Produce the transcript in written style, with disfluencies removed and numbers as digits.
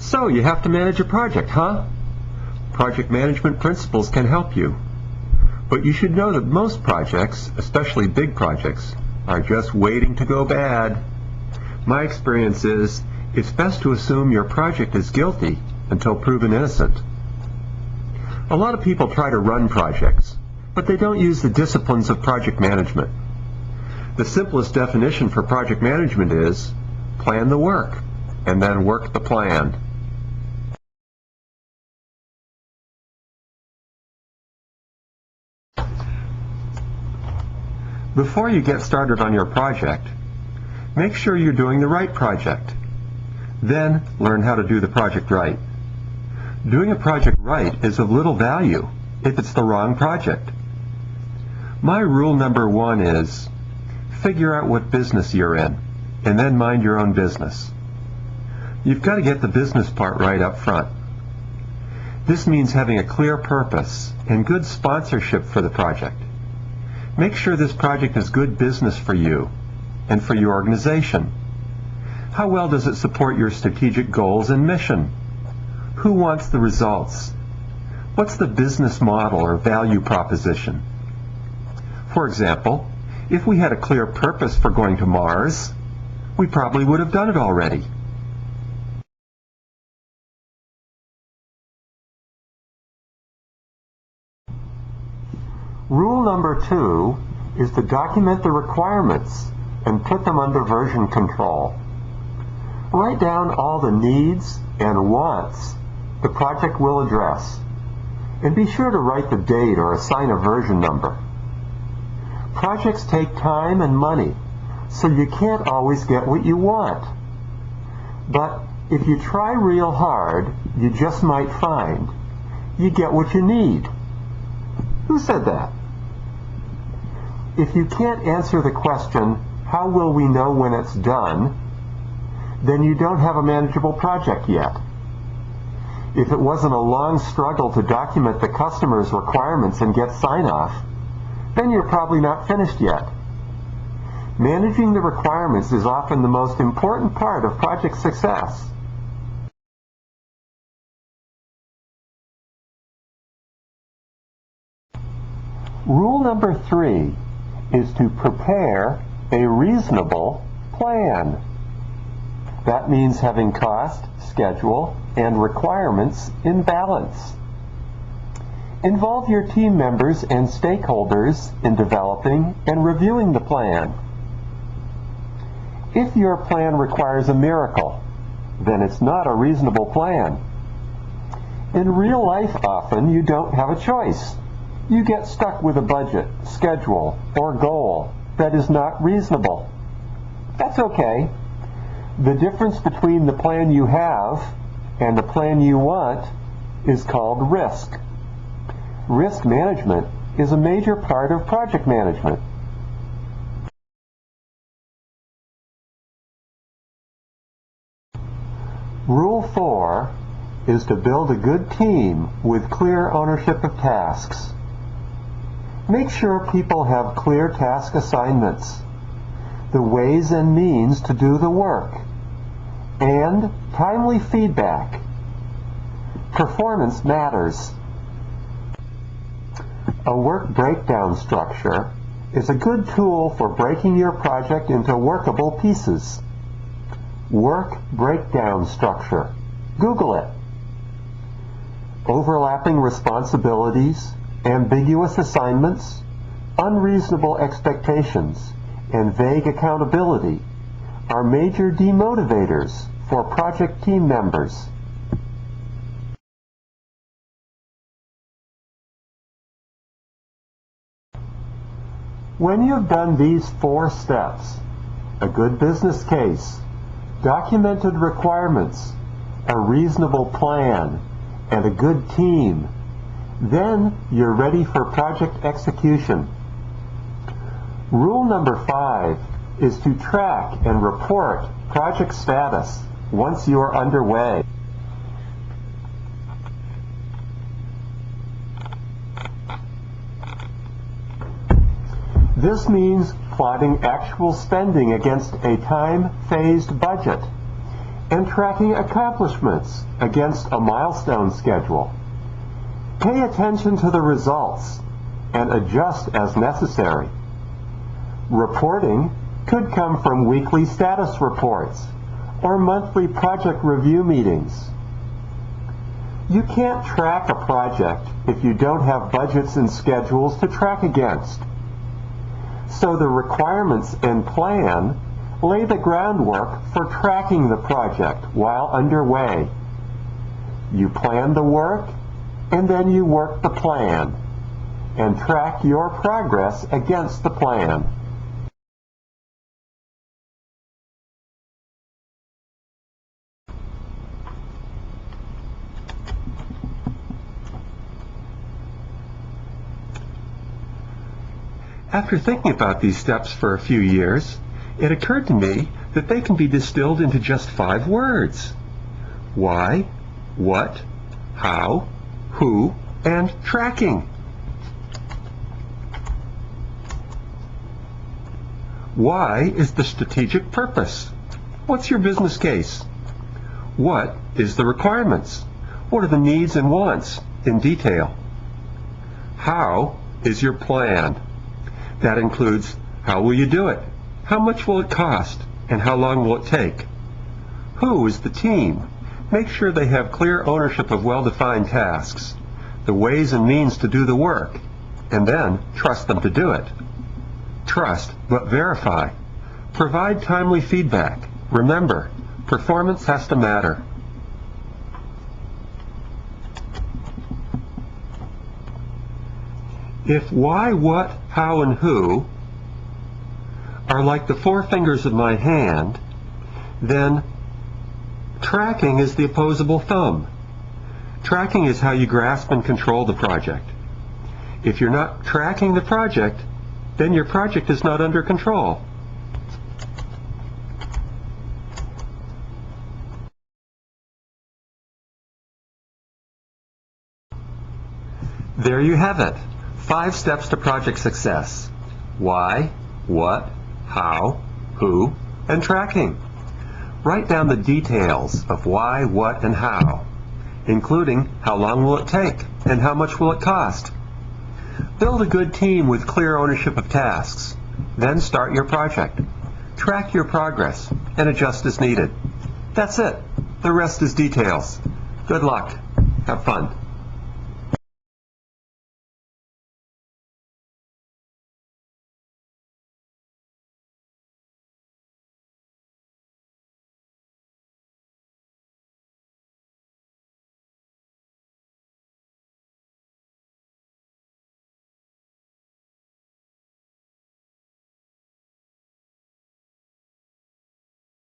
So you have to manage a project, huh? Project management principles can help you. But you should know that most projects, especially big projects, are just waiting to go bad. My experience is, it's best to assume your project is guilty until proven innocent. A lot of people try to run projects, but they don't use the disciplines of project management. The simplest definition for project management is, plan the work, and then work the plan. Before you get started on your project, make sure you're doing the right project. Then learn how to do the project right. Doing a project right is of little value if it's the wrong project. My rule number 1 is, figure out what business you're in, and then mind your own business. You've got to get the business part right up front. This means having a clear purpose and good sponsorship for the project. Make sure this project is good business for you and for your organization. How well does it support your strategic goals and mission? Who wants the results? What's the business model or value proposition? For example, if we had a clear purpose for going to Mars, we probably would have done it already. Rule number 2 is to document the requirements and put them under version control. Write down all the needs and wants the project will address, and be sure to write the date or assign a version number. Projects take time and money, so you can't always get what you want. But if you try real hard, you just might find you get what you need. Who said that? If you can't answer the question, how will we know when it's done, then you don't have a manageable project yet. If it wasn't a long struggle to document the customer's requirements and get sign-off, then you're probably not finished yet. Managing the requirements is often the most important part of project success. Rule number 3 is to prepare a reasonable plan. That means having cost, schedule, and requirements in balance. Involve your team members and stakeholders in developing and reviewing the plan. If your plan requires a miracle, then it's not a reasonable plan. In real life, often, you don't have a choice. You get stuck with a budget, schedule, or goal that is not reasonable. That's okay. The difference between the plan you have and the plan you want is called risk. Risk management is a major part of project management. Rule 4 is to build a good team with clear ownership of tasks. Make sure people have clear task assignments, the ways and means to do the work, and timely feedback. Performance matters. A work breakdown structure is a good tool for breaking your project into workable pieces. Work breakdown structure. Google it. Overlapping responsibilities, ambiguous assignments, unreasonable expectations, and vague accountability are major demotivators for project team members. When you've done these 4 steps, a good business case, documented requirements, a reasonable plan, and a good team, then you're ready for project execution. Rule number 5 is to track and report project status once you're underway. This means plotting actual spending against a time-phased budget and tracking accomplishments against a milestone schedule. Pay attention to the results and adjust as necessary. Reporting could come from weekly status reports or monthly project review meetings. You can't track a project if you don't have budgets and schedules to track against. So the requirements and plan lay the groundwork for tracking the project while underway. You plan the work, and then you work the plan, and track your progress against the plan. After thinking about these steps for a few years, it occurred to me that they can be distilled into just 5 words. Why, what, how, who, and tracking. Why is the strategic purpose? What's your business case? What is the requirements? What are the needs and wants in detail? How is your plan? That includes how will you do it? How much will it cost? And how long will it take? Who is the team? Make sure they have clear ownership of well-defined tasks, the ways and means to do the work, and then trust them to do it. Trust, but verify. Provide timely feedback. Remember, performance has to matter. If why, what, how, and who are like the 4 fingers of my hand, then tracking is the opposable thumb. Tracking is how you grasp and control the project. If you're not tracking the project, then your project is not under control. There you have it. 5 steps to project success. Why, what, how, who, and tracking. Write down the details of why, what, and how, including how long will it take and how much will it cost. Build a good team with clear ownership of tasks. Then start your project. Track your progress and adjust as needed. That's it. The rest is details. Good luck. Have fun.